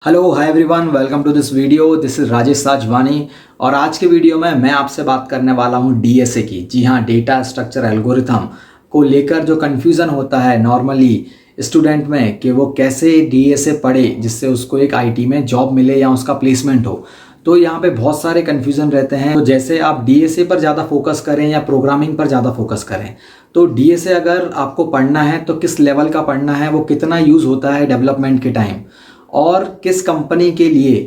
Hello hi everyone, welcome to this video. This is Rajesh Sajwani और आज के वीडियो में मैं आपसे बात करने वाला हूँ डीएसए की। जी हाँ, डेटा स्ट्रक्चर एल्गोरिथम को लेकर जो कन्फ्यूज़न होता है नॉर्मली स्टूडेंट में कि वो कैसे डीएसए पढ़े जिससे उसको एक आईटी में जॉब मिले या उसका प्लेसमेंट हो। तो यहाँ पे बहुत सारे कन्फ्यूज़न रहते हैं। तो जैसे आप डीएसए पर ज़्यादा फोकस करें या प्रोग्रामिंग पर ज़्यादा फोकस करें, तो डीएसए अगर आपको पढ़ना है तो किस लेवल का पढ़ना है, वो कितना यूज़ होता है डेवलपमेंट के टाइम, और किस कंपनी के लिए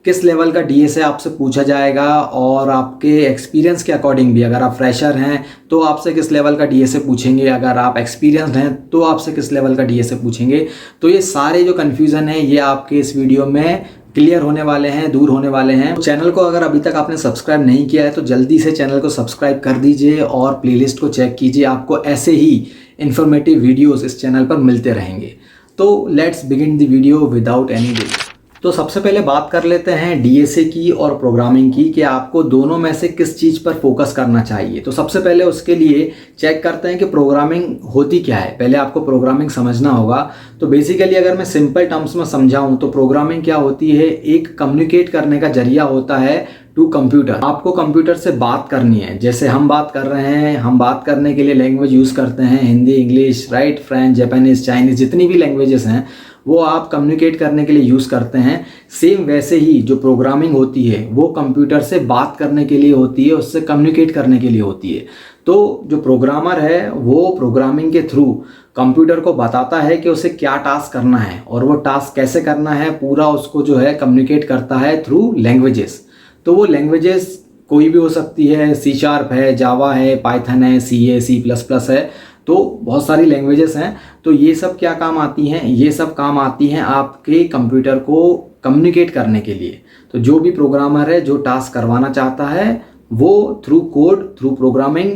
किस लेवल का डीएसए आपसे पूछा जाएगा, और आपके एक्सपीरियंस के अकॉर्डिंग भी, अगर आप फ्रेशर हैं तो आपसे किस लेवल का डीएसए पूछेंगे, अगर आप एक्सपीरियंस्ड हैं तो आपसे किस लेवल का डीएसए पूछेंगे। तो ये सारे जो कन्फ्यूज़न है ये आपके इस वीडियो में क्लियर होने वाले हैं, दूर होने वाले हैं। चैनल को अगर अभी तक आपने सब्सक्राइब नहीं किया है तो जल्दी से चैनल को सब्सक्राइब कर दीजिए और प्लेलिस्ट को चेक कीजिए। आपको ऐसे ही इंफॉर्मेटिव वीडियोस इस चैनल पर मिलते रहेंगे। तो let's begin the video without any delay. तो सबसे पहले बात कर लेते हैं डीएसए की और प्रोग्रामिंग की कि आपको दोनों में से किस चीज़ पर फोकस करना चाहिए। तो सबसे पहले उसके लिए चेक करते हैं कि प्रोग्रामिंग होती क्या है। पहले आपको प्रोग्रामिंग समझना होगा। तो बेसिकली अगर मैं सिंपल टर्म्स में समझाऊं तो प्रोग्रामिंग क्या होती है, एक कम्युनिकेट करने का जरिया होता है टू कंप्यूटर। आपको कंप्यूटर से बात करनी है, जैसे हम बात कर रहे हैं। हम बात करने के लिए लैंग्वेज यूज़ करते हैं, Hindi, English, right, French, Japanese, Chinese, जितनी भी लैंग्वेजेस हैं वो आप कम्युनिकेट करने के लिए यूज़ करते हैं। सेम वैसे ही जो प्रोग्रामिंग होती है वो कंप्यूटर से बात करने के लिए होती है, उससे कम्युनिकेट करने के लिए होती है। तो जो प्रोग्रामर है वो प्रोग्रामिंग के थ्रू कंप्यूटर को बताता है कि उसे क्या टास्क करना है और वो टास्क कैसे करना है, पूरा उसको जो है कम्युनिकेट करता है थ्रू लैंग्वेजेस। तो वो लैंग्वेजेस कोई भी हो सकती है, सी शार्प है, जावा है, पाइथन है, सी ए, सी प्लस प्लस है, तो बहुत सारी लैंग्वेजेस हैं। तो ये सब क्या काम आती हैं, ये सब काम आती हैं आपके कंप्यूटर को कम्युनिकेट करने के लिए। तो जो भी प्रोग्रामर है जो टास्क करवाना चाहता है वो through code, through programming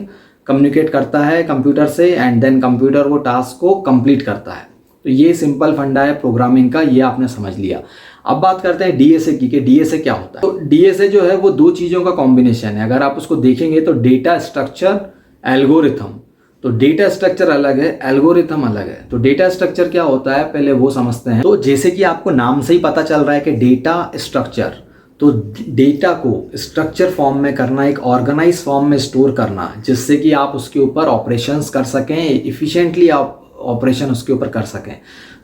communicate करता है कंप्यूटर से, एंड देन कंप्यूटर वो टास्क को कंप्लीट करता है। तो ये सिंपल फंडा है प्रोग्रामिंग का, ये आपने समझ लिया। अब बात करते हैं डीएसए की कि डीएसए क्या होता है। तो डीएसए जो है वो दो चीज़ों का कॉम्बिनेशन है। अगर आप उसको देखेंगे तो डेटा स्ट्रक्चर एल्गोरिथम। तो डेटा स्ट्रक्चर अलग है, एल्गोरिथम अलग है। तो डेटा स्ट्रक्चर क्या होता है पहले वो समझते हैं। तो जैसे कि आपको नाम से ही पता चल रहा है कि डेटा स्ट्रक्चर, तो डेटा को स्ट्रक्चर फॉर्म में करना, एक ऑर्गेनाइज फॉर्म में स्टोर करना, जिससे कि आप उसके ऊपर ऑपरेशंस कर सकें, इफिशिएंटली आप ऑपरेशन उसके ऊपर कर सकें।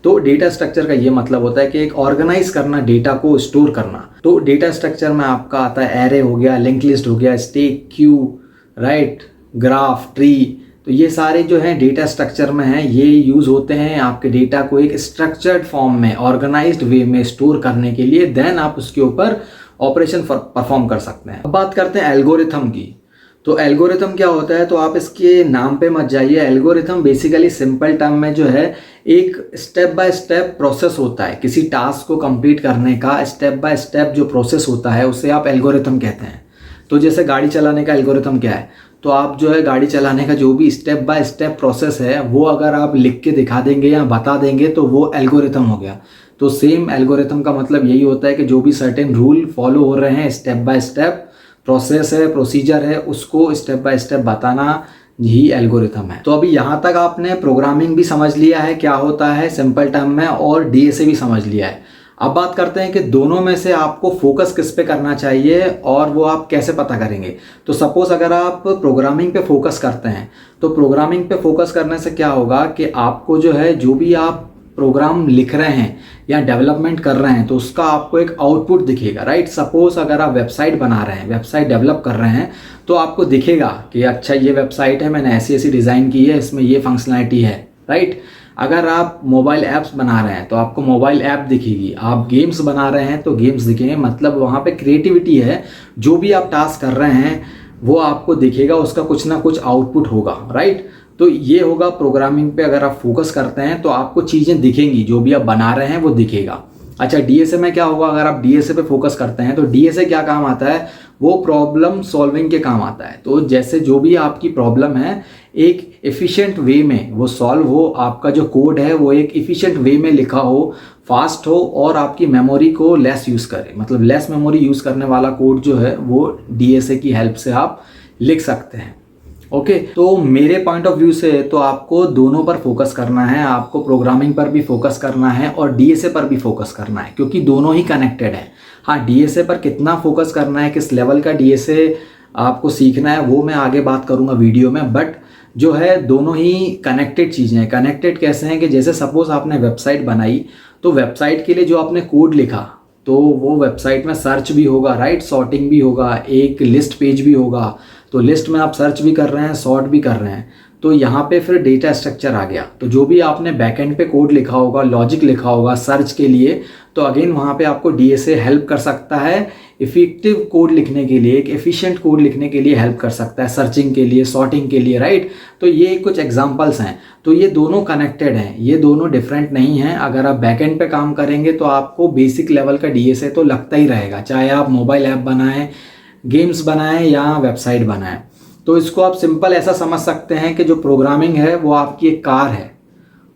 तो डेटा स्ट्रक्चर का ये मतलब होता है कि एक ऑर्गेनाइज करना, डेटा को स्टोर करना। तो डेटा स्ट्रक्चर में आपका आता है एरे हो गया, लिंक लिस्ट हो गया, stack, Q, right, graph, tree. तो ये सारे जो हैं डेटा स्ट्रक्चर में हैं, ये यूज़ होते हैं आपके डेटा को एक स्ट्रक्चर्ड फॉर्म में, ऑर्गेनाइज्ड वे में स्टोर करने के लिए। देन आप उसके ऊपर ऑपरेशन परफॉर्म कर सकते हैं। अब बात करते हैं एल्गोरिथम की। तो एल्गोरिथम क्या होता है, तो आप इसके नाम पे मत जाइए। एल्गोरिथम बेसिकली सिंपल टर्म में जो है एक स्टेप बाय स्टेप प्रोसेस होता है। किसी टास्क को कंप्लीट करने का स्टेप बाय स्टेप जो प्रोसेस होता है उसे आप एल्गोरिथम कहते हैं। तो जैसे गाड़ी चलाने का एल्गोरिथम क्या है, तो आप जो है गाड़ी चलाने का जो भी स्टेप बाय स्टेप प्रोसेस है वो अगर आप लिख के दिखा देंगे या बता देंगे तो वो एल्गोरिथम हो गया। तो सेम एल्गोरिथम का मतलब यही होता है कि जो भी सर्टेन रूल फॉलो हो रहे हैं, स्टेप बाय स्टेप प्रोसेस है, प्रोसीजर है, उसको स्टेप बाय स्टेप बताना ही एल्गोरिथम है। तो अभी यहाँ तक आपने प्रोग्रामिंग भी समझ लिया है क्या होता है सिंपल टर्म में, और डीएसए भी समझ लिया है। अब बात करते हैं कि दोनों में से आपको फोकस किस पे करना चाहिए और वो आप कैसे पता करेंगे। तो सपोज अगर आप प्रोग्रामिंग पे फोकस करते हैं तो प्रोग्रामिंग पे फोकस करने से क्या होगा कि आपको जो है जो भी आप प्रोग्राम लिख रहे हैं या डेवलपमेंट कर रहे हैं तो उसका आपको एक आउटपुट दिखेगा, राइट। सपोज अगर आप वेबसाइट बना रहे हैं, वेबसाइट डेवलप कर रहे हैं, तो आपको दिखेगा कि अच्छा ये वेबसाइट है, मैंने ऐसी ऐसी डिज़ाइन की है, इसमें ये फंक्शनैलिटी है, राइट। अगर आप मोबाइल ऐप्स बना रहे हैं तो आपको मोबाइल ऐप दिखेगी। आप गेम्स बना रहे हैं तो गेम्स दिखेंगे, मतलब वहाँ पे क्रिएटिविटी है। जो भी आप टास्क कर रहे हैं वो आपको दिखेगा, उसका कुछ ना कुछ आउटपुट होगा, राइट। तो ये होगा प्रोग्रामिंग पे अगर आप फोकस करते हैं तो आपको चीज़ें दिखेंगी, जो भी आप बना रहे हैं वो दिखेगा। अच्छा, डीएसए में क्या होगा, अगर आप डीएसए पे फोकस करते हैं तो डीएसए क्या काम आता है, वो प्रॉब्लम सॉल्विंग के काम आता है। तो जैसे जो भी आपकी प्रॉब्लम है एक एफिशिएंट वे में वो सॉल्व हो, आपका जो कोड है वो एक एफिशिएंट वे में लिखा हो, फास्ट हो, और आपकी मेमोरी को लेस यूज़ करे, मतलब लेस मेमोरी यूज़ करने वाला कोड जो है वो डीएसए की हेल्प से आप लिख सकते हैं। ओके, तो मेरे पॉइंट ऑफ व्यू से तो आपको दोनों पर फोकस करना है, आपको प्रोग्रामिंग पर भी फोकस करना है और डीएसए पर भी फोकस करना है, क्योंकि दोनों ही कनेक्टेड है। हाँ, डीएसए पर कितना फोकस करना है, किस लेवल का डीएसए आपको सीखना है, वो मैं आगे बात करूंगा वीडियो में। बट जो है दोनों ही कनेक्टेड चीज़ें हैं। कनेक्टेड कैसे हैं कि जैसे सपोज आपने वेबसाइट बनाई, तो वेबसाइट के लिए जो आपने कोड लिखा, तो वो वेबसाइट में सर्च भी होगा, राइट, सॉर्टिंग भी होगा, एक लिस्ट पेज भी होगा। तो लिस्ट में आप सर्च भी कर रहे हैं, सॉर्ट भी कर रहे हैं, तो यहाँ पे फिर डेटा स्ट्रक्चर आ गया। तो जो भी आपने बैकएंड पे कोड लिखा होगा, लॉजिक लिखा होगा सर्च के लिए, तो अगेन वहाँ पे आपको डीएसए हेल्प कर सकता है इफेक्टिव कोड लिखने के लिए, एक एफिशिएंट कोड लिखने के लिए हेल्प कर सकता है, सर्चिंग के लिए, सॉर्टिंग के लिए, राइट। तो ये कुछ एग्जांपल्स हैं। तो ये दोनों कनेक्टेड हैं, ये दोनों डिफरेंट नहीं हैं। अगर आप बैकएंड पे काम करेंगे तो आपको बेसिक लेवल का डीएसए तो लगता ही रहेगा, चाहे आप मोबाइल ऐप बनाएं, गेम्स बनाएं या वेबसाइट बनाएं। तो इसको आप सिंपल ऐसा समझ सकते हैं कि जो प्रोग्रामिंग है वो आपकी एक कार है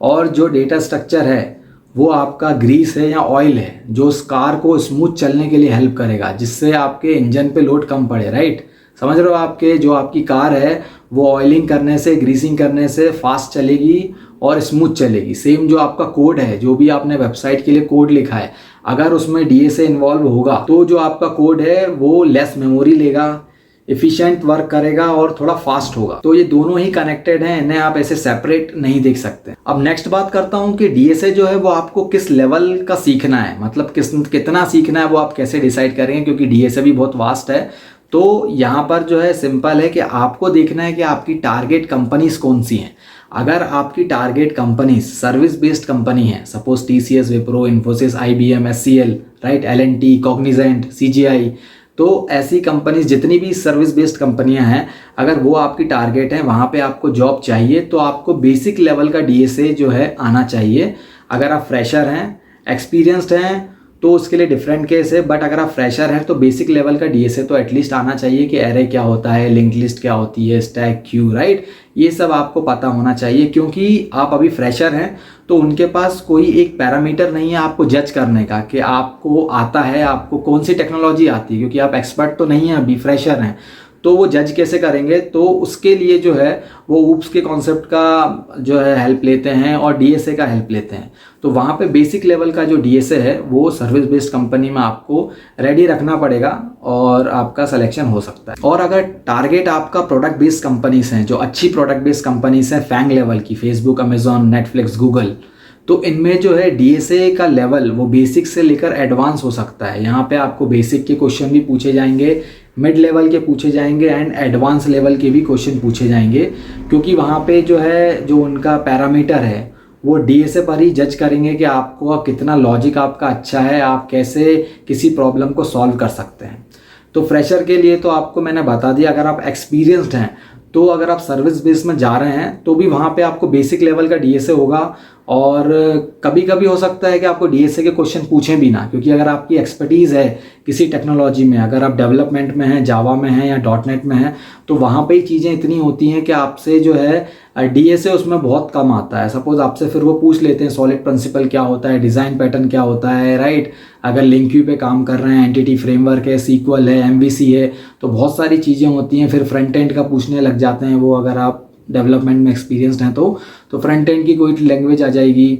और जो डेटा स्ट्रक्चर है वो आपका ग्रीस है या ऑयल है, जो उस कार को स्मूथ चलने के लिए हेल्प करेगा, जिससे आपके इंजन पे लोड कम पड़े, राइट। समझ रहे हो, आपके जो आपकी कार है वो ऑयलिंग करने से, ग्रीसिंग करने से फास्ट चलेगी और स्मूथ चलेगी। सेम जो आपका कोड है, जो भी आपने वेबसाइट के लिए कोड लिखा है, अगर उसमें डीएसए इन्वॉल्व होगा तो जो आपका कोड है वो लेस मेमोरी लेगा, एफिशिएंट वर्क करेगा और थोड़ा फास्ट होगा। तो ये दोनों ही कनेक्टेड हैं, इन्हें आप ऐसे सेपरेट नहीं देख सकते। अब नेक्स्ट बात करता हूँ कि डीएसए जो है वो आपको किस लेवल का सीखना है, मतलब कितना सीखना है वो आप कैसे डिसाइड करेंगे, क्योंकि डीएसए भी बहुत वास्ट है। तो यहाँ पर जो है सिंपल है कि आपको देखना है कि आपकी टारगेट कंपनीज कौन सी हैं। अगर आपकी target companies service based company है, suppose TCS, Wipro, Infosys, IBM, HCL, right, LNT, Cognizant, CGI, तो ऐसी कंपनीज जितनी भी सर्विस बेस्ड कंपनियां हैं, अगर वो आपकी टारगेट हैं, वहाँ पे आपको जॉब चाहिए, तो आपको बेसिक लेवल का डीएसए जो है आना चाहिए। अगर आप फ्रेशर हैं, एक्सपीरियंस्ड हैं, तो उसके लिए डिफरेंट केस है। बट अगर आप फ्रेशर हैं तो बेसिक लेवल का डीएसए तो एटलीस्ट आना चाहिए कि एरे क्या होता है, लिंक लिस्ट क्या होती है, स्टैक क्यू, राइट, ये सब आपको पता होना चाहिए। क्योंकि आप अभी फ्रेशर हैं तो उनके पास कोई एक पैरामीटर नहीं है आपको जज करने का कि आपको आता है, आपको कौन सी टेक्नोलॉजी आती है, क्योंकि आप एक्सपर्ट तो नहीं हैं, अभी फ्रेशर हैं। तो वो जज कैसे करेंगे, तो उसके लिए जो है वो ऊप्स के कॉन्सेप्ट का जो है हेल्प लेते हैं और डीएसए का हेल्प लेते हैं। तो वहाँ पे बेसिक लेवल का जो डीएसए है वो सर्विस बेस्ड कंपनी में आपको रेडी रखना पड़ेगा और आपका सिलेक्शन हो सकता है। और अगर टारगेट आपका प्रोडक्ट बेस्ड कंपनीज हैं, जो अच्छी प्रोडक्ट बेस्ड कंपनीज हैं, फैंग लेवल की, फेसबुक, अमेजॉन, नेटफ्लिक्स, गूगल, तो इनमें जो है डीएसए का लेवल वो बेसिक से लेकर एडवांस हो सकता है। यहाँ पे आपको बेसिक के क्वेश्चन भी पूछे जाएंगे, मिड लेवल के पूछे जाएंगे एंड एडवांस लेवल के भी क्वेश्चन पूछे जाएंगे, क्योंकि वहाँ पे जो है जो उनका पैरामीटर है वो डीएसए पर ही जज करेंगे कि आपको कितना लॉजिक आपका अच्छा है, आप कैसे किसी प्रॉब्लम को सॉल्व कर सकते हैं। तो फ्रेशर के लिए तो आपको मैंने बता दिया। अगर आप एक्सपीरियंस्ड हैं तो अगर आप सर्विस बेस में जा रहे हैं तो भी वहाँ पे आपको बेसिक लेवल का डीएसए होगा। और कभी कभी हो सकता है कि आपको डीएसए के क्वेश्चन पूछें भी ना, क्योंकि अगर आपकी एक्सपर्टीज़ है किसी टेक्नोलॉजी में, अगर आप डेवलपमेंट में हैं, जावा में हैं या डॉटनेट में हैं, तो वहाँ पे ही चीज़ें इतनी होती हैं कि आपसे जो है डीएसए उसमें बहुत कम आता है। सपोज आपसे फिर वो पूछ लेते हैं सॉलिड प्रिंसिपल क्या होता है, डिज़ाइन पैटर्न क्या होता है, राइट। अगर लिंक्यू पे काम कर रहे हैं, एंटिटी फ्रेमवर्क है, सीक्वल है, एमवीसी है, तो बहुत सारी चीज़ें होती हैं। फिर फ्रंट एंड का पूछने लग जाते हैं वो, अगर आप डेवलपमेंट में एक्सपीरियंस्ड हैं तो फ्रंट एंड की कोई लैंग्वेज आ जाएगी,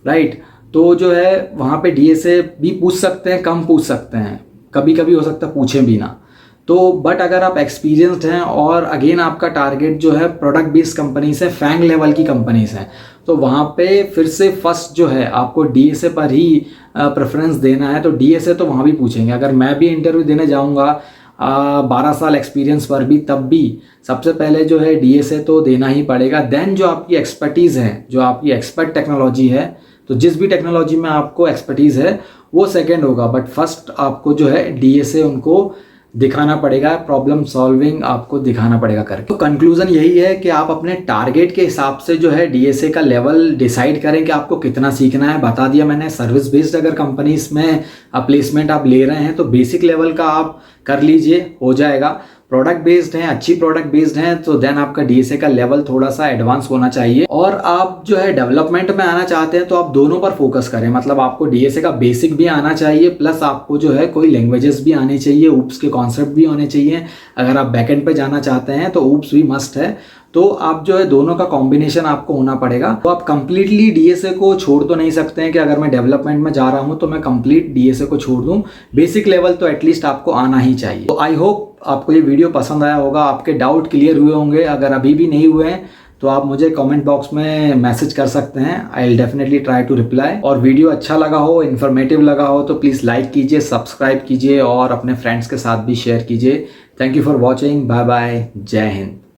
राइट। तो जो है वहाँ पे डीएसए भी पूछ सकते हैं, कम पूछ सकते हैं, कभी कभी हो सकता है पूछें भी ना। तो बट अगर आप एक्सपीरियंस्ड हैं और अगेन आपका टारगेट जो है प्रोडक्ट बेस्ड कंपनी से, फैंग लेवल की कंपनीज हैं, तो वहाँ पे फिर से फर्स्ट जो है आपको डीएसए पर ही प्रेफरेंस देना है। तो डीएसए तो वहाँ भी पूछेंगे। अगर मैं भी इंटरव्यू देने जाऊँगा 12 साल एक्सपीरियंस पर भी, तब भी सबसे पहले जो है डीएसए तो देना ही पड़ेगा। देन जो आपकी एक्सपर्टीज़ है, जो आपकी एक्सपर्ट टेक्नोलॉजी है, तो जिस भी टेक्नोलॉजी में आपको एक्सपर्टीज़ है वो सेकंड होगा, बट फर्स्ट आपको जो है डीएसए उनको दिखाना पड़ेगा, प्रॉब्लम सॉल्विंग आपको दिखाना पड़ेगा करके। तो कंक्लूजन यही है कि आप अपने टारगेट के हिसाब से जो है डीएसए का लेवल डिसाइड करें कि आपको कितना सीखना है। बता दिया मैंने, सर्विस बेस्ड अगर कंपनीज में प्लेसमेंट आप ले रहे हैं तो बेसिक लेवल का आप कर लीजिए, हो जाएगा। प्रोडक्ट बेस्ड हैं, अच्छी प्रोडक्ट बेस्ड हैं, तो देन आपका डीएसए का लेवल थोड़ा सा एडवांस होना चाहिए। और आप जो है डेवलपमेंट में आना चाहते हैं तो आप दोनों पर फोकस करें, मतलब आपको डीएसए का बेसिक भी आना चाहिए प्लस आपको जो है कोई लैंग्वेजेस भी आनी चाहिए, ऊप्स के कॉन्सेप्ट भी होने चाहिए। अगर आप बैकएंड पे जाना चाहते हैं तो ऊप्स भी मस्ट है। तो आप जो है दोनों का कॉम्बिनेशन आपको होना पड़ेगा। तो आप कंप्लीटली डीएसए को छोड़ तो नहीं सकते हैं कि अगर मैं डेवलपमेंट में जा रहा हूं तो मैं कंप्लीट डीएसए को छोड़ दूं। बेसिक लेवल तो एटलीस्ट आपको आना ही चाहिए। तो आई होप आपको ये वीडियो पसंद आया होगा, आपके डाउट क्लियर हुए होंगे। अगर अभी भी नहीं हुए हैं तो आप मुझे कमेंट बॉक्स में मैसेज कर सकते हैं, I will definitely try to reply. और वीडियो अच्छा लगा हो, इन्फॉर्मेटिव लगा हो तो प्लीज़ लाइक कीजिए, सब्सक्राइब कीजिए और अपने फ्रेंड्स के साथ भी शेयर कीजिए। Thank you for watching, bye bye, जय हिंद।